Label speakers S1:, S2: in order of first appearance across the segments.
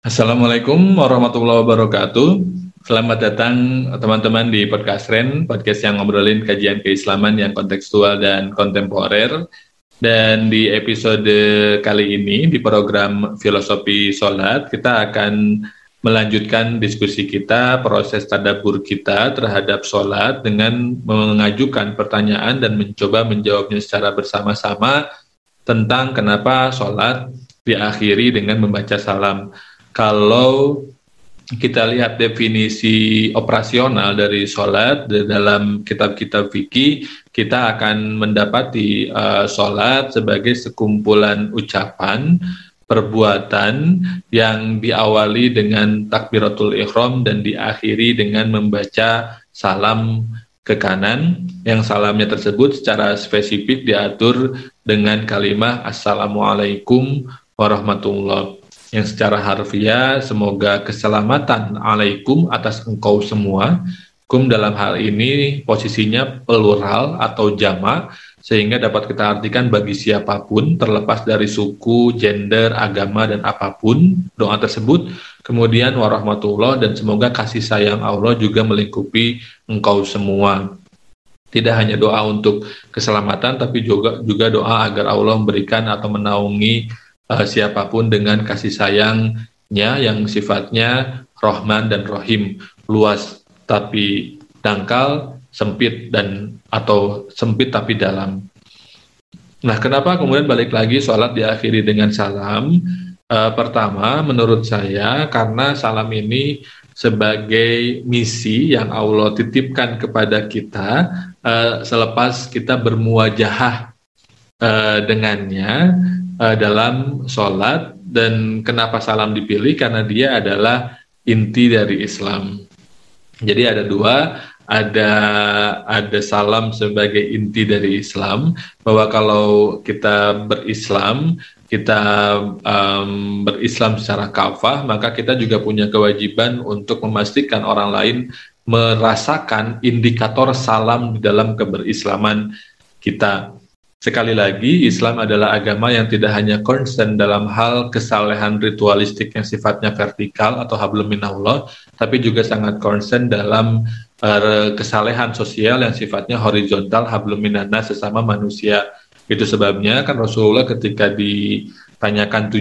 S1: Assalamualaikum warahmatullahi wabarakatuh. Selamat datang teman-teman di Podcast Ren, podcast yang ngobrolin kajian keislaman yang kontekstual dan kontemporer. Dan di episode kali ini, di program Filosofi Sholat, kita akan melanjutkan diskusi kita, proses tadabbur kita terhadap sholat dengan mengajukan pertanyaan dan mencoba menjawabnya secara bersama-sama tentang kenapa sholat diakhiri dengan membaca salam. Kalau kita lihat definisi operasional dari sholat dalam kitab-kitab fikih, kita akan mendapati sholat sebagai sekumpulan ucapan, perbuatan yang diawali dengan takbiratul ihram dan diakhiri dengan membaca salam ke kanan, yang salamnya tersebut secara spesifik diatur dengan kalimat Assalamualaikum warahmatullahi, yang secara harfiah semoga keselamatan alaikum atas engkau semua. Kum dalam hal ini posisinya plural atau jamak, sehingga dapat kita artikan bagi siapapun terlepas dari suku, gender, agama, dan apapun doa tersebut. Kemudian warahmatullah, dan semoga kasih sayang Allah juga melingkupi engkau semua. Tidak hanya doa untuk keselamatan, tapi juga doa agar Allah memberikan atau menaungi siapapun dengan kasih sayangnya yang sifatnya Rahman dan Rahim, luas tapi dangkal, sempit atau sempit tapi dalam. Nah, kenapa kemudian balik lagi sholat diakhiri dengan salam? Pertama, menurut saya karena salam ini sebagai misi yang Allah titipkan kepada kita selepas kita bermuwajahah dengannya dalam sholat. Dan kenapa salam dipilih? Karena dia adalah inti dari Islam. Jadi ada dua, ada salam sebagai inti dari Islam, bahwa kalau kita berislam, berislam secara kafah, maka kita juga punya kewajiban untuk memastikan orang lain merasakan indikator salam di dalam keberislaman kita. Sekali lagi, Islam adalah agama yang tidak hanya concern dalam hal kesalehan ritualistik yang sifatnya vertikal atau hablum minallah, tapi juga sangat concern dalam kesalehan sosial yang sifatnya horizontal, hablum minannas, sesama manusia. Itu sebabnya kan Rasulullah ketika ditanyakan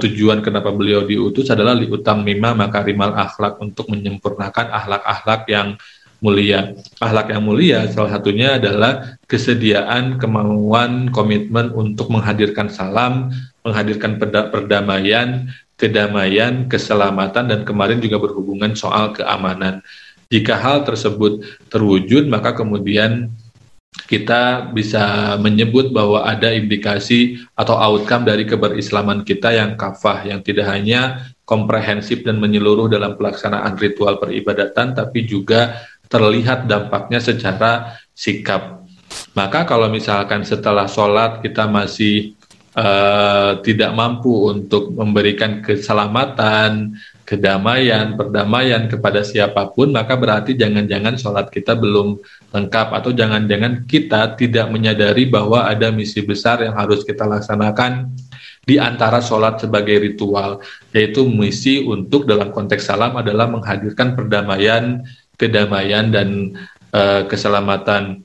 S1: tujuan kenapa beliau diutus adalah liutam mimma makarimal akhlak, untuk menyempurnakan akhlak-akhlak yang mulia. Akhlak yang mulia salah satunya adalah kesediaan, kemauan, komitmen untuk menghadirkan salam, menghadirkan perdamaian, kedamaian, keselamatan, dan kemarin juga berhubungan soal keamanan. Jika hal tersebut terwujud, maka kemudian kita bisa menyebut bahwa ada indikasi atau outcome dari keberislaman kita yang kafah, yang tidak hanya komprehensif dan menyeluruh dalam pelaksanaan ritual peribadatan, tapi juga terlihat dampaknya secara sikap. Maka kalau misalkan setelah sholat kita masih tidak mampu untuk memberikan keselamatan, kedamaian, perdamaian kepada siapapun, maka berarti jangan-jangan sholat kita belum lengkap, atau jangan-jangan kita tidak menyadari bahwa ada misi besar yang harus kita laksanakan di antara sholat sebagai ritual, yaitu misi untuk dalam konteks salam adalah menghadirkan perdamaian, kedamaian, dan keselamatan.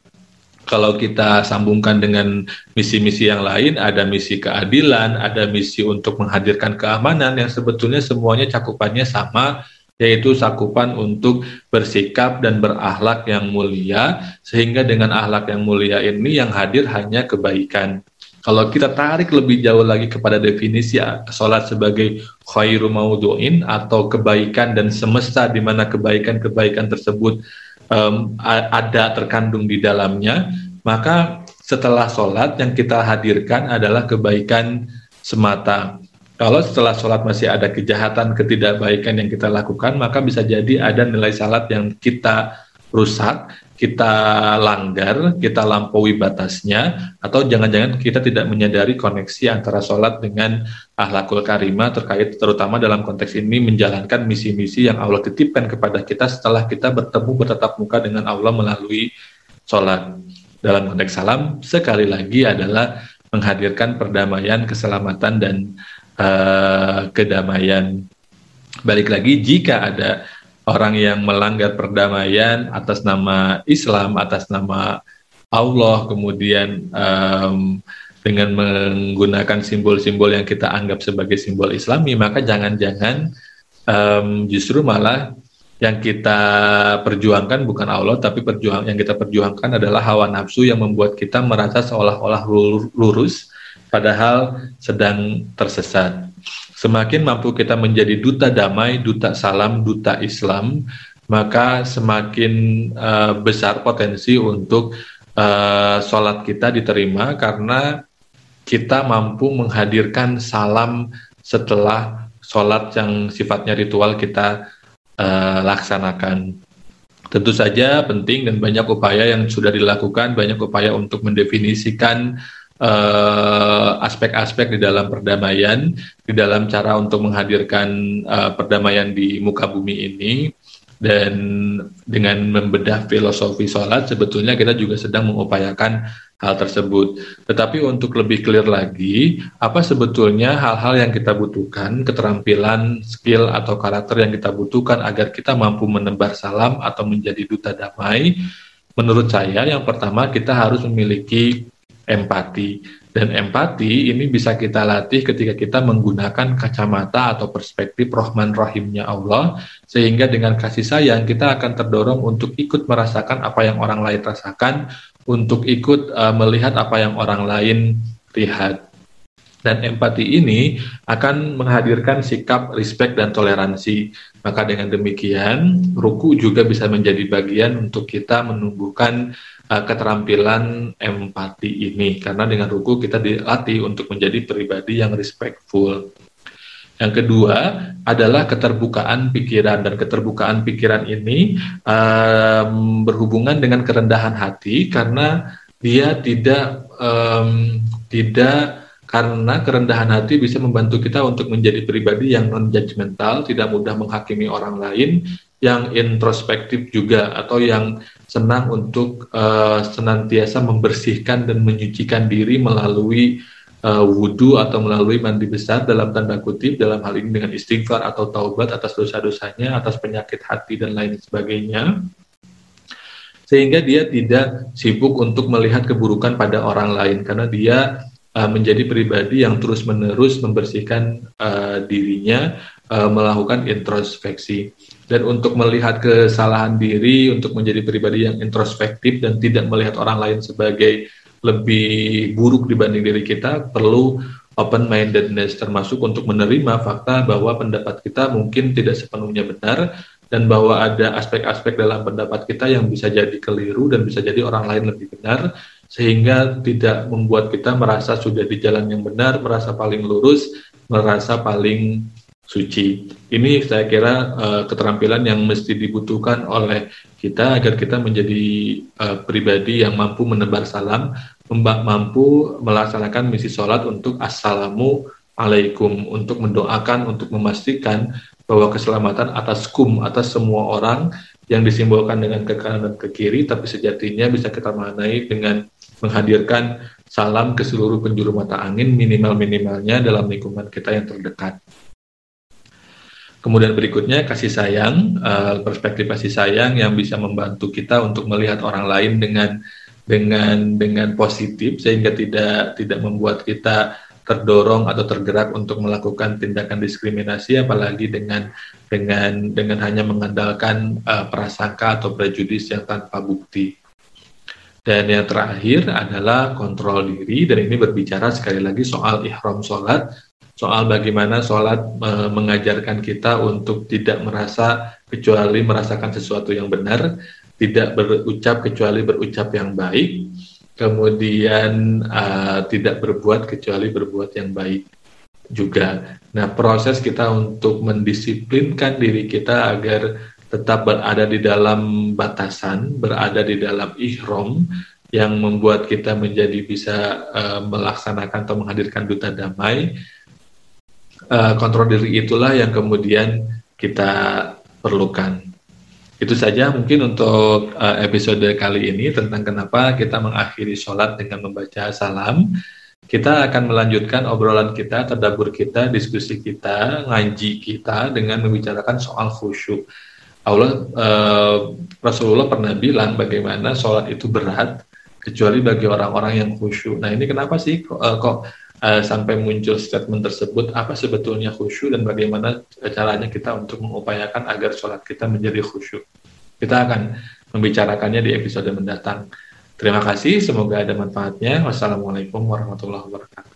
S1: Kalau kita sambungkan dengan misi-misi yang lain, ada misi keadilan, ada misi untuk menghadirkan keamanan, yang sebetulnya semuanya cakupannya sama, yaitu cakupan untuk bersikap dan berakhlak yang mulia, sehingga dengan akhlak yang mulia ini yang hadir hanya kebaikan. Kalau kita tarik lebih jauh lagi kepada definisi sholat sebagai khairu maudu'in, atau kebaikan dan semesta, di mana kebaikan-kebaikan tersebut ada terkandung di dalamnya, maka setelah sholat yang kita hadirkan adalah kebaikan semata. Kalau setelah sholat masih ada kejahatan, ketidakbaikan yang kita lakukan, maka bisa jadi ada nilai salat yang kita rusak, kita langgar, kita lampaui batasnya, atau jangan-jangan kita tidak menyadari koneksi antara sholat dengan akhlakul karimah, terkait terutama dalam konteks ini menjalankan misi-misi yang Allah titipkan kepada kita setelah kita bertatap muka dengan Allah melalui sholat. Dalam konteks salam, sekali lagi adalah menghadirkan perdamaian, keselamatan, dan kedamaian. Balik lagi, jika ada orang yang melanggar perdamaian atas nama Islam, atas nama Allah, kemudian dengan menggunakan simbol-simbol yang kita anggap sebagai simbol Islami, maka jangan-jangan justru malah yang kita perjuangkan bukan Allah, tapi yang kita perjuangkan adalah hawa nafsu yang membuat kita merasa seolah-olah lurus, padahal sedang tersesat. Semakin mampu kita menjadi duta damai, duta salam, duta Islam, maka semakin besar potensi untuk sholat kita diterima, karena kita mampu menghadirkan salam setelah sholat yang sifatnya ritual kita laksanakan. Tentu saja penting dan banyak upaya yang sudah dilakukan, banyak upaya untuk mendefinisikan aspek-aspek di dalam perdamaian, di dalam cara untuk menghadirkan perdamaian di muka bumi ini. Dan dengan membedah filosofi sholat, sebetulnya kita juga sedang mengupayakan hal tersebut. Tetapi untuk lebih clear lagi, apa sebetulnya hal-hal yang kita butuhkan, keterampilan, skill, atau karakter yang kita butuhkan agar kita mampu menebar salam atau menjadi duta damai? Menurut saya, yang pertama kita harus memiliki empati. Dan empati ini bisa kita latih ketika kita menggunakan kacamata atau perspektif Rahman Rahimnya Allah, sehingga dengan kasih sayang kita akan terdorong untuk ikut merasakan apa yang orang lain rasakan, untuk ikut melihat apa yang orang lain lihat. Dan empati ini akan menghadirkan sikap respect dan toleransi. Maka dengan demikian, ruku juga bisa menjadi bagian untuk kita menumbuhkan keterampilan empati ini, karena dengan ruku kita dilatih untuk menjadi pribadi yang respectful. Yang kedua adalah keterbukaan pikiran, dan keterbukaan pikiran ini berhubungan dengan kerendahan hati, karena dia karena kerendahan hati bisa membantu kita untuk menjadi pribadi yang non-judgmental, tidak mudah menghakimi orang lain, yang introspektif juga, atau yang senang untuk senantiasa membersihkan dan menyucikan diri melalui wudhu atau melalui mandi besar dalam tanda kutip, dalam hal ini dengan istighfar atau taubat atas dosa-dosanya, atas penyakit hati dan lain sebagainya, sehingga dia tidak sibuk untuk melihat keburukan pada orang lain, karena dia menjadi pribadi yang terus-menerus membersihkan dirinya, melakukan introspeksi. Dan untuk melihat kesalahan diri, untuk menjadi pribadi yang introspektif dan tidak melihat orang lain sebagai lebih buruk dibanding diri kita, perlu open-mindedness, termasuk untuk menerima fakta bahwa pendapat kita mungkin tidak sepenuhnya benar, dan bahwa ada aspek-aspek dalam pendapat kita yang bisa jadi keliru dan bisa jadi orang lain lebih benar, sehingga tidak membuat kita merasa sudah di jalan yang benar, merasa paling lurus, merasa paling suci. Ini saya kira keterampilan yang mesti dibutuhkan oleh kita agar kita menjadi pribadi yang mampu menebar salam, mampu melaksanakan misi sholat untuk assalamu alaikum, untuk mendoakan, untuk memastikan bahwa keselamatan atas semua orang yang disimbolkan dengan ke kanan dan ke kiri, tapi sejatinya bisa kita maknai dengan menghadirkan salam ke seluruh penjuru mata angin, minimal-minimalnya dalam lingkungan kita yang terdekat. Kemudian berikutnya kasih sayang, perspektif kasih sayang yang bisa membantu kita untuk melihat orang lain dengan positif, sehingga tidak membuat kita terdorong atau tergerak untuk melakukan tindakan diskriminasi, apalagi dengan hanya mengandalkan prasangka atau prejudis yang tanpa bukti. Dan yang terakhir adalah kontrol diri, dan ini berbicara sekali lagi soal ihram sholat, soal bagaimana sholat mengajarkan kita untuk tidak merasa kecuali merasakan sesuatu yang benar, tidak berucap kecuali berucap yang baik, kemudian tidak berbuat kecuali berbuat yang baik juga. Nah, proses kita untuk mendisiplinkan diri kita agar tetap berada di dalam batasan, berada di dalam ihram yang membuat kita menjadi bisa melaksanakan atau menghadirkan duta damai. Kontrol diri itulah yang kemudian kita perlukan. Itu saja mungkin untuk episode kali ini tentang kenapa kita mengakhiri sholat dengan membaca salam. kita akan melanjutkan obrolan kita, tadabbur kita, diskusi kita, ngaji kita dengan membicarakan soal khusyuk. Rasulullah pernah bilang bagaimana sholat itu berat kecuali bagi orang-orang yang khusyuk. Nah ini kenapa sih kok sampai muncul statement tersebut? Apa sebetulnya khusyuk dan bagaimana caranya kita untuk mengupayakan agar sholat kita menjadi khusyuk? Kita akan membicarakannya di episode mendatang. Terima kasih, semoga ada manfaatnya. Wassalamualaikum warahmatullahi wabarakatuh.